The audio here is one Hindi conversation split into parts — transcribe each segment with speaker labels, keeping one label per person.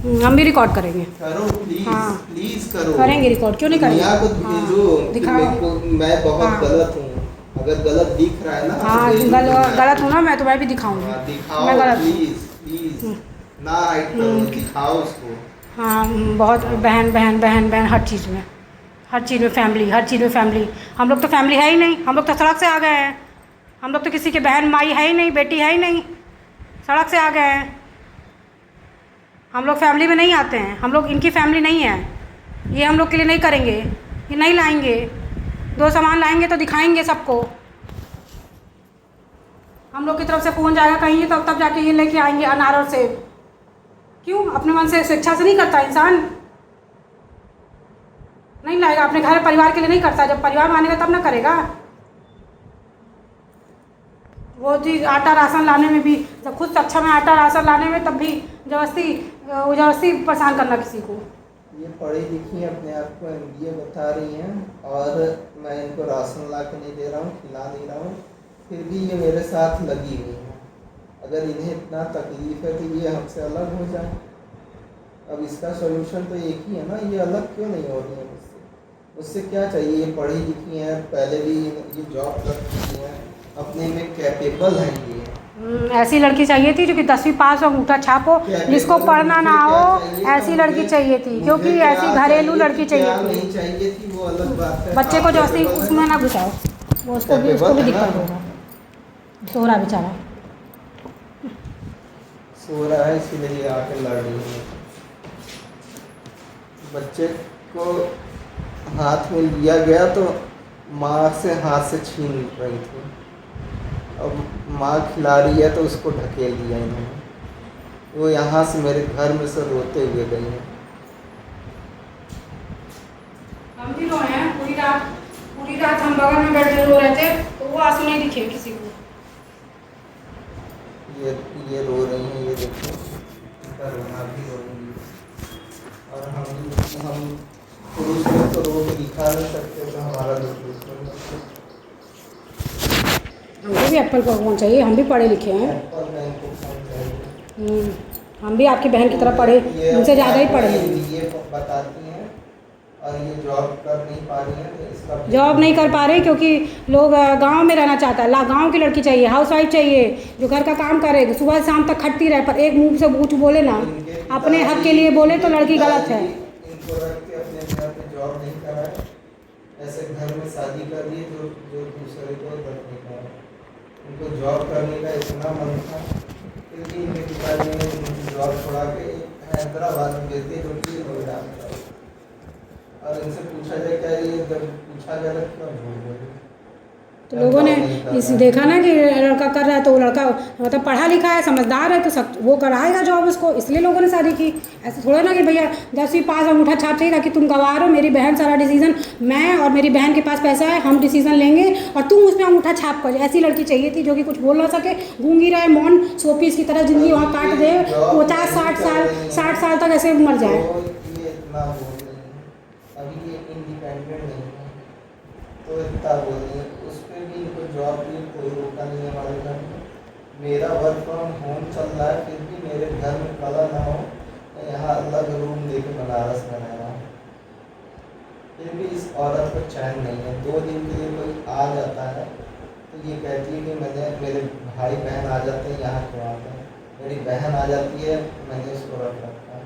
Speaker 1: हम भी रिकॉर्ड करेंगे।
Speaker 2: करो प्लीज।
Speaker 1: हाँ
Speaker 2: प्लीज करो,
Speaker 1: करेंगे रिकॉर्ड, क्यों नहीं करेंगे।
Speaker 2: दुनिया को भेजो कि
Speaker 1: दिखाओ।
Speaker 2: मैं बहुत
Speaker 1: हाँ
Speaker 2: गलत हूँ। अगर गलत दिख रहा है ना
Speaker 1: हाँ
Speaker 2: तो भेजो दुनिया
Speaker 1: गलत
Speaker 2: को।
Speaker 1: हूँ ना मैं, तो मैं भी दिखाऊंगी।
Speaker 2: हाँ, दिखाओ
Speaker 1: मैं गलत हूँ।
Speaker 2: Please please. ना हाइड करो, दिखाओ उसको।
Speaker 1: हाँ बहुत बहन बहन बहन बहन हर चीज़ में, हर चीज़ में फैमिली, हर चीज़ में फैमिली। हम लोग तो फैमिली है ही नहीं, हम लोग तो सड़क से आ गए हैं। हम लोग तो किसी के बहन माई है ही नहीं, बेटी है ही नहीं, सड़क से आ गए हैं। हम लोग फैमिली में नहीं आते हैं, हम लोग इनकी फैमिली नहीं है। ये हम लोग के लिए नहीं करेंगे, ये नहीं लाएंगे। दो सामान लाएंगे तो दिखाएंगे सबको। हम लोग की तरफ से फ़ोन जाएगा कहीं तब जाके ये लेके आएंगे अनार और सेब। क्यों? अपने मन से स्वेच्छा से नहीं करता इंसान, नहीं लाएगा। अपने घर परिवार के लिए नहीं करता, जब परिवार मानेगा तब ना करेगा। वो जी आटा राशन लाने में भी, जब खुद सक्षम है आटा राशन लाने में, तब भी जबरदस्ती परेशान करना किसी को।
Speaker 2: ये पढ़ी लिखी है, अपने आप को MBA बता रही हैं, और मैं इनको राशन ला के नहीं दे रहा हूँ, खिला नहीं रहा हूँ, फिर भी ये मेरे साथ लगी हुई हैं। अगर इन्हें इतना तकलीफ है तो ये हमसे अलग हो जाए। अब इसका सोल्यूशन तो एक ही है ना, ये अलग क्यों नहीं हो रही है मुझसे? मुझसे क्या चाहिए? ये पढ़ी लिखी हैं, पहले भी ये जॉब कर चुकी हैं, अपने में कैपेबल हैं ये।
Speaker 1: ऐसी लड़की चाहिए थी जो कि 10वीं पास हो, अंगूठा छाप हो, जिसको पढ़ना ना हो, ऐसी लड़की चाहिए थी। क्योंकि ऐसी घरेलू लड़की चाहिए थी।
Speaker 2: नहीं चाहिए थी वो अलग बात है।
Speaker 1: बच्चे को जबरदस्ती उसमें ना घुसाओ, वो उसको भी दिक्कत होगा। सो रहा बेचारा,
Speaker 2: सो रहा है, इसीलिए आके लड़ रही है। बच्चे को हाथ में लिया गया तो माँ से हाथ से छीन रही थी। अब माँ खिला रही है तो उसको ढकेल दिया इन्होंने। वो यहाँ से मेरे घर में से रोते हुए गई है।
Speaker 1: हम भी रोए हैं पूरी रात हम बगल में बैठ के रो रहे थे, तो वो आंसू नहीं दिखे किसी को।
Speaker 2: ये रो रही हैं, ये देखो, इनका रोना भी रो रही है। और हम पुरुष लोग तो रो के दिखा नहीं सकते, तो हमारा दुश्मन
Speaker 1: हमको भी एप्पल का फोन चाहिए, हम भी पढ़े लिखे हैं।
Speaker 2: एप्पल का इनको फोन चाहिए।
Speaker 1: हम भी आपकी बहन की तरह पढ़े, उनसे ज़्यादा ही पढ़े हैं।
Speaker 2: ये बताती हैं और ये जॉब कर नहीं पा रही है, तो इसका
Speaker 1: जॉब नहीं कर पा रहे क्योंकि लोग गांव में रहना चाहता है। गांव की लड़की चाहिए, हाउसवाइफ चाहिए, जो घर का काम करे, सुबह से शाम तक खटती रहे, पर एक मुंह से कुछ बोले ना, अपने हक के लिए बोले तो लड़की गलत है।
Speaker 2: इनको रख के अपने घर पे जॉब नहीं कराए, ऐसे घर में शादी कर दी जो दूसरे को रख नहीं पाए। इनको जॉब करने का इतना मन था, क्योंकि इनके पिताजी ने जॉब छोड़ा के हैदराबाद में भेज दी, जो कि नोएडा में था। और इनसे पूछा जाए क्या, ये जब पूछा जाए तो क्यों झूठ बोले?
Speaker 1: तो लोगों ने इस देखा ना कि लड़का कर रहा है, तो वो लड़का मतलब पढ़ा लिखा है, समझदार है, तो सब वो कराएगा जॉब उसको, इसलिए लोगों ने शादी की। ऐसे थोड़ा ना कि भैया 10वीं पास अंगूठा छाप चाहिए ताकि तुम गवाह हो, मेरी बहन सारा डिसीजन, मैं और मेरी बहन के पास पैसा है, हम डिसीजन लेंगे और तुम उसमें अंगूठा छाप कर। ऐसी लड़की चाहिए थी जो कि कुछ बोल ना सके, गूंगी रहे, मौन सोपीस की तरह ज़िंदगी वहाँ काट दे, 50-60 साल तक ऐसे मर जाए।
Speaker 2: अभी ये इंडिपेंडेंट नहीं है, तो इतना बोल रही है। उस पर भी इनको जॉब भी कोई रोका नहीं है हमारे घर में। मेरा वर्क फ्रॉम होम चल रहा है, फिर भी मेरे घर में कला ना हो, मैं यहाँ अलग रूम लेके बनारस में रह रहा हूँ। फिर भी इस औरत को चैन नहीं है। 2 दिन के लिए कोई आ जाता है तो ये कहती है कि मेरे भाई बहन आ जाते हैं, यहाँ क्यों आते हैं? मेरी बहन आ जाती है, मैंने इसको रख रखा है।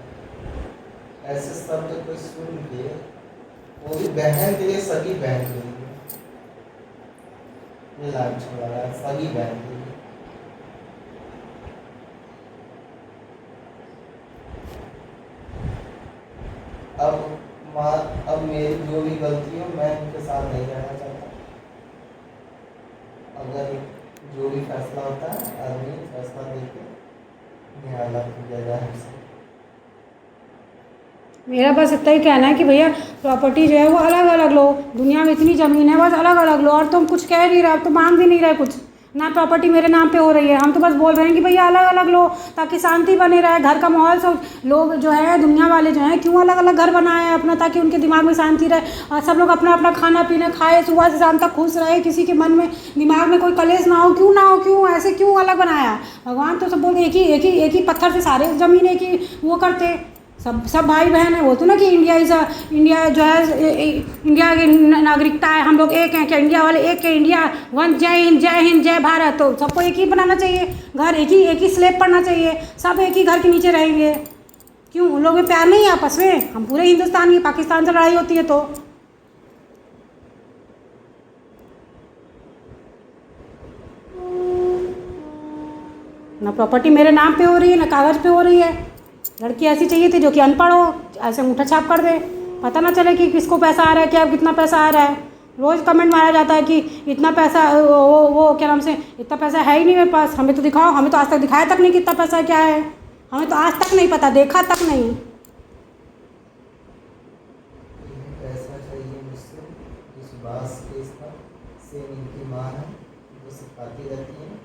Speaker 2: ऐसे शब्द कोई सुन के, वो भी बहन के लिए, सगी बहन के लिए ये लाइन छोड़ा रहा है, सगी बहन के लिए। अब मेरी जो भी गलती हो, मैं उनके साथ नहीं रहना चाहता। अगर जो भी फैसला होता है, आदमी फैसला देके न्याय किया जाए हमसे।
Speaker 1: मेरा बस इतना ही कहना है कि भैया प्रॉपर्टी जो है वो अलग अलग लो, दुनिया में इतनी ज़मीन है, बस अलग अलग लो। और तुम कुछ कह नहीं रहे, तो मांग भी नहीं रहे कुछ ना, प्रॉपर्टी मेरे नाम पे हो रही है। हम तो बस बोल रहे हैं कि भैया अलग अलग लो ताकि शांति बने रहे, घर का माहौल। सब लोग जो है दुनिया वाले जो हैं, क्यों अलग अलग घर बनाए हैं अपना, ताकि उनके दिमाग में शांति रहे और सब लोग अपना अपना खाना पीना खाए, सुबह से शाम तक खुश रहे, किसी के मन में दिमाग में कोई कलेश ना हो। क्यों ना हो? क्यों ऐसे क्यों अलग बनाया? भगवान तो सब बोलते एक ही पत्थर से सारे ज़मीन एक ही वो करते। सब भाई बहन है। बोलते ना कि इंडिया जो है इंडिया की नागरिकता है, हम लोग एक हैं, क्या इंडिया वाले एक है, इंडिया वन, जय हिंद जय भारत। तो सबको एक ही बनाना चाहिए घर, एक ही स्लेब पढ़ना चाहिए, सब एक ही घर के नीचे रहेंगे। क्यों उन लोगों में प्यार नहीं है आपस में? हम पूरे हिंदुस्तान की, पाकिस्तान से लड़ाई होती है तो ना प्रॉपर्टी मेरे नाम पे हो रही है ना कागज़ पे हो रही है। लड़की ऐसी चाहिए थी जो कि अनपढ़ हो, ऐसे अंगूठा छाप कर दे, पता ना चले कि किसको पैसा आ रहा है, क्या कितना पैसा आ रहा है। रोज़ कमेंट मारा जाता है कि इतना पैसा, वो क्या नाम से, इतना पैसा है ही नहीं मेरे पास, हमें तो दिखाओ। हमें तो आज तक दिखाया तक नहीं कितना पैसा क्या है, हमें तो आज तक नहीं पता, देखा तक नहीं।
Speaker 2: पैसा चाहिए मुझसे, जिस बास केस था सेम इनकी माँ है, वो सिखाती रहती है।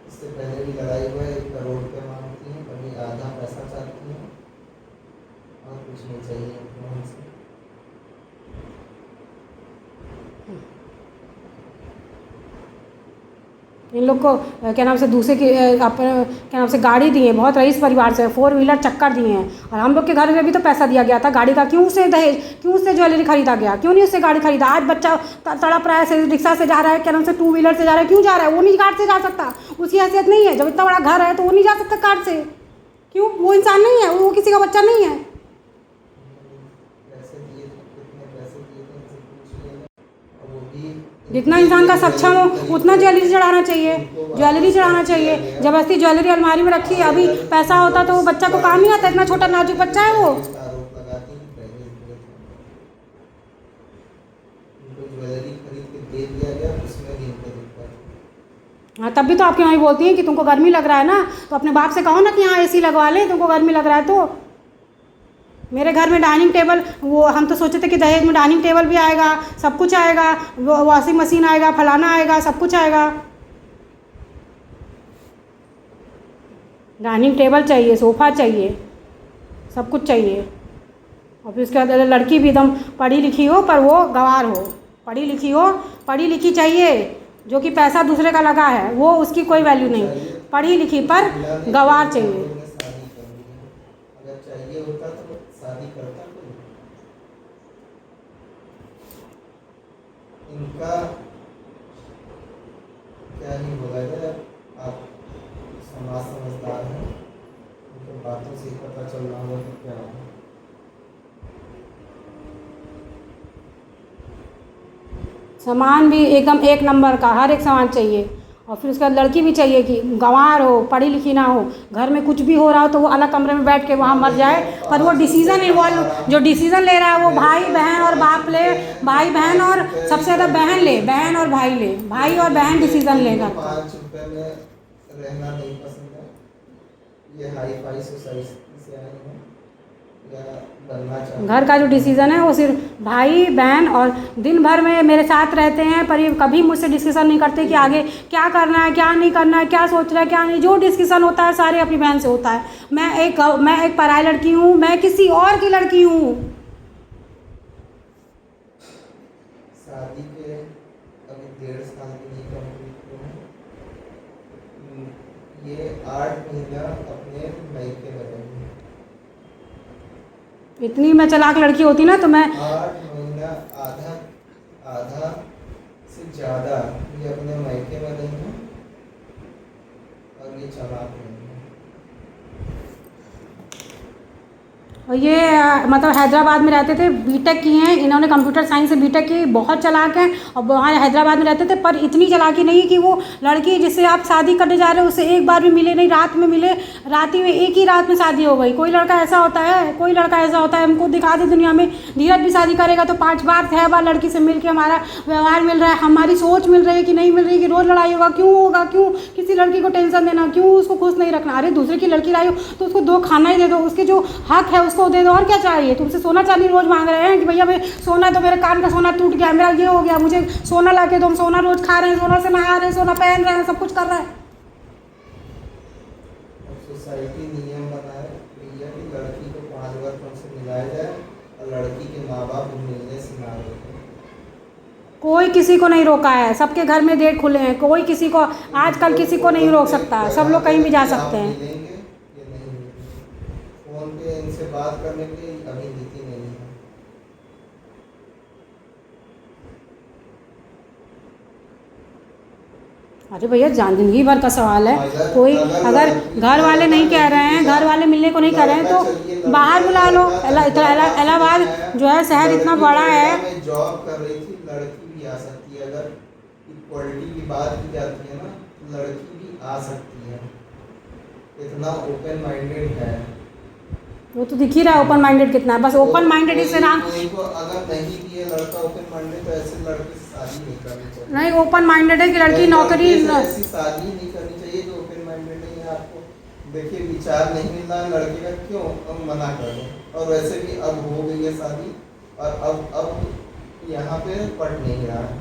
Speaker 2: इससे पहले भी लड़ाई हुआ है, 1 करोड़ रुपये मांगती हैं, कभी आधा पैसा चाहती हैं और कुछ नहीं चाहिए उनको हमसे।
Speaker 1: इन लोग को क्या नाम से दूसरे की क्या नाम से गाड़ी दी है, बहुत रईस परिवार से 4 व्हीलर चक्कर दिए हैं, और हम लोग के घर में भी तो पैसा दिया गया था गाड़ी का। क्यों उसे दहेज, क्यों उससे ज्वेलरी खरीदा गया, क्यों नहीं उससे गाड़ी खरीदा? आज बच्चा तड़प रहा है, रिक्शा से जा रहा है, क्या नाम से 2 व्हीलर से जा रहा है, क्यों जा रहा है? वो नहीं कार से जा सकता, उसकी हैसियत नहीं है। जब इतना बड़ा घर है तो वो नहीं जा सकता कार से। क्यों? वो इंसान नहीं है, वो किसी का बच्चा नहीं है।
Speaker 2: पैसे दिए थे, कितने पैसे दिए थे इनसे पूछिए, और वो भी
Speaker 1: जितना इंसान का सक्षम हो उतना ज्वेलरी चढ़ाना चाहिए, ज्वेलरी चढ़ाना चाहिए। जबरदस्ती ज्वेलरी अलमारी में रखी, अभी पैसा होता तो वो बच्चा को काम नहीं आता, इतना छोटा नाजुक बच्चा है वो।
Speaker 2: आरोप लगाती कि पहले उनको ज्वेलरी खरीद के दे दिया गया, उसमें भी इनको दिक्कत।
Speaker 1: हाँ, तब भी तो आपकी मम्मी बोलती है कि तुमको गर्मी लग रहा है ना, तो अपने बाप से कहो ना कि हाँ AC लगवा ले, तुमको गर्मी लग रहा है तो। मेरे घर में डाइनिंग टेबल, वो हम तो सोचे थे कि दहेज में डाइनिंग टेबल भी आएगा, सब कुछ आएगा, वॉशिंग मशीन आएगा, फलाना आएगा, सब कुछ आएगा। डाइनिंग टेबल चाहिए, सोफ़ा चाहिए, सब कुछ चाहिए। और फिर उसके बाद लड़की भी एकदम पढ़ी लिखी हो पर वो गंवार हो, पढ़ी लिखी हो, पढ़ी लिखी चाहिए, जो कि पैसा दूसरे का लगा है वो उसकी कोई वैल्यू नहीं, पढ़ी लिखी पर गंवार चाहिए।
Speaker 2: अगर चाहिए होता तो शादी करता कोई। इनका क्या ही बोला जाए, आप समाज समझदार हैं, उनके बातों से पता चल रहा होगा कि क्या है।
Speaker 1: सामान भी एकदम 1 नंबर का, हर एक सामान चाहिए। और फिर उसके बाद लड़की भी चाहिए कि गंवार हो, पढ़ी लिखी ना हो, घर में कुछ भी हो रहा हो तो वो अलग कमरे में बैठ के वहाँ मर जाए, पर वो डिसीज़न इन्वॉल्व, जो डिसीज़न ले रहा है वो भाई बहन और बाप ले, भाई बहन और सबसे ज़्यादा बहन ले, बहन और भाई ले, भाई और बहन डिसीज़न लेगा।
Speaker 2: 5 रुपये में रहना नहीं पसंद है, ये हाई फाई सोसाइटी से आए हैं या बनना चाहते हैं।
Speaker 1: घर का जो डिसीज़न है वो सिर्फ भाई बहन, और दिन भर में मेरे साथ रहते हैं पर ये कभी मुझसे डिस्कशन नहीं करते कि आगे क्या करना है, क्या नहीं करना है, क्या सोच रहा है, क्या नहीं। जो डिस्कशन होता है सारे अपनी बहन से होता है। मैं एक पराई लड़की हूँ, मैं किसी और की लड़की हूँ।
Speaker 2: शादी के अभी 1.5 साल भी नहीं कंप्लीट हुए हैं, ये 8 महीना अपने मायके में रहेंगे।
Speaker 1: इतनी मैं चालाक लड़की होती ना तो मैं
Speaker 2: 8 महीना, आधा से ज़्यादा ये अपने मायके में रहेंगे और ये चालाक रहेंगे।
Speaker 1: और ये मतलब हैदराबाद में रहते थे, बीटेक किए हैं इन्होंने, कंप्यूटर साइंस से बीटेक की, बहुत चालाक हैं। और वहाँ हैदराबाद में रहते थे, पर इतनी चालाकी नहीं कि वो लड़की जिससे आप शादी करने जा रहे हो उससे एक बार भी मिले नहीं, रात में मिले, रात ही में एक ही रात में शादी हो गई। कोई लड़का ऐसा होता है, कोई लड़का ऐसा होता है, हमको दिखा दे दुनिया में। धीरज भी शादी करेगा तो 5 बार 6 बार लड़की से मिल के हमारा व्यवहार मिल रहा है, हमारी सोच मिल रही है कि नहीं मिल रही, कि रोज़ लड़ाई होगा, क्यों होगा, क्यों किसी लड़की को टेंशन देना, क्यों उसको खुश नहीं रखना। अरे दूसरे की लड़की लाई हो तो उसको 2 खाना ही दे दो, उसके जो हक है उसको दे दो, और क्या चाहिए? तुमसे सोना चांदी रोज़ मांग रहे हैं कि भैया मैं सोना, तो मेरे कान का सोना टूट गया, मेरा ये हो गया, मुझे सोना ला के दो, हम सोना रोज़ खा रहे हैं, सोना से नहा रहे हैं, सोना पहन रहे हैं, सब कुछ कर रहे हैं।
Speaker 2: सोसाइटी नियम बनाए भैया कि लड़की को 5 बार तुमसे मिलाया जाए और लड़की के माँ बाप मिलने से ना रोकें। कोई
Speaker 1: किसी को नहीं रोका है, सबके घर में गेट खुले हैं, कोई किसी को आजकल किसी को नहीं रोक सकता, सब लोग कहीं भी जा सकते हैं।
Speaker 2: मिलेंगे ये नहीं मिलेंगे, फोन पे इनसे बात करने के लिए अभी नीति नहीं है।
Speaker 1: अरे भैया जान जिंदगी भर का सवाल है। कोई अगर घर वाले नहीं कह रहे हैं, घर वाले मिलने को नहीं कह रहे हैं तो बाहर बुला लो। इलाहाबाद जो है शहर इतना बड़ा है।
Speaker 2: मैं जॉब कर रही थी, लड़की भी आ सकती है, अगर इक्वलिटी की बात की जाती है ना, लड़की भी आ सकती है, इतना ओपन माइंडेड है।
Speaker 1: वो तो दिख ही रहा है ओपन माइंडेड कितना है। बस ओपन माइंडेड इससे नाम
Speaker 2: अगर नहीं भी है लड़का ओपन माइंडेड तो ऐसे लड़के से शादी नहीं करनी चाहिए।
Speaker 1: नहीं, ओपन माइंडेड है कि लड़की नौकरी
Speaker 2: ऐसी शादी नहीं करनी चाहिए जो ओपन माइंडेड नहीं है। आपको देखिए विचार नहीं मिल रहा है लड़के का, क्यों हम मना कर दो। और वैसे भी अब हो गई है शादी और अब यहाँ पे पट नहीं रहा है,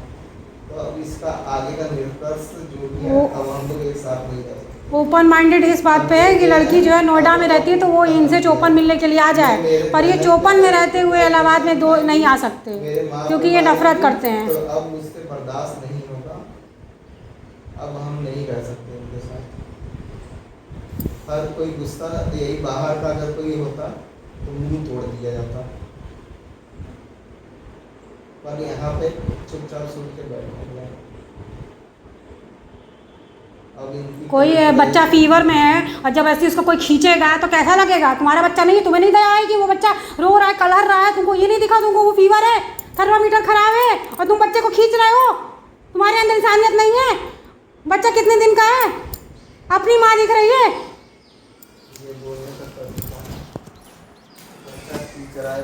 Speaker 2: तो अब इसका आगे का निष्कर्ष जो भी है अब हम लोग एक साथ नहीं रह सकते।
Speaker 1: ओपन माइंडेड इस बात पे है कि लड़की जो है नोएडा में रहती है तो वो इनसे चौपन मिलने के लिए आ जाए, पर ये चौपन में रहते हुए इलाहाबाद में दो नहीं आ सकते क्योंकि ये नफरत करते हैं।
Speaker 2: तो अब मुझसे बर्दाश्त नहीं होगा, अब हम नहीं रह सकते उनके साथ। हर कोई गुस्सा यही बाहर का अगर कोई होता तो मुंह तोड़ दिया जाता, पर यहाँ पे चुपचाप सुन के बैठे हैं।
Speaker 1: कोई बच्चा फीवर में है और जब ऐसे उसको कोई खींचेगा तो कैसा लगेगा? तुम्हारा बच्चा नहीं है, तुम्हें नहीं दया आएगी? वो बच्चा रो रहा है, कलर रहा है, तुमको ये नहीं दिखा तुमको वो फीवर है, थर्मामीटर खराब है और तुम बच्चे को खींच रहे हो? तुम्हारे अंदर इंसानियत नहीं है? बच्चा कितने दिन का है? अपनी माँ दिख रही है।
Speaker 2: ये बोलने का तरीका है, बच्चा खींच रहा है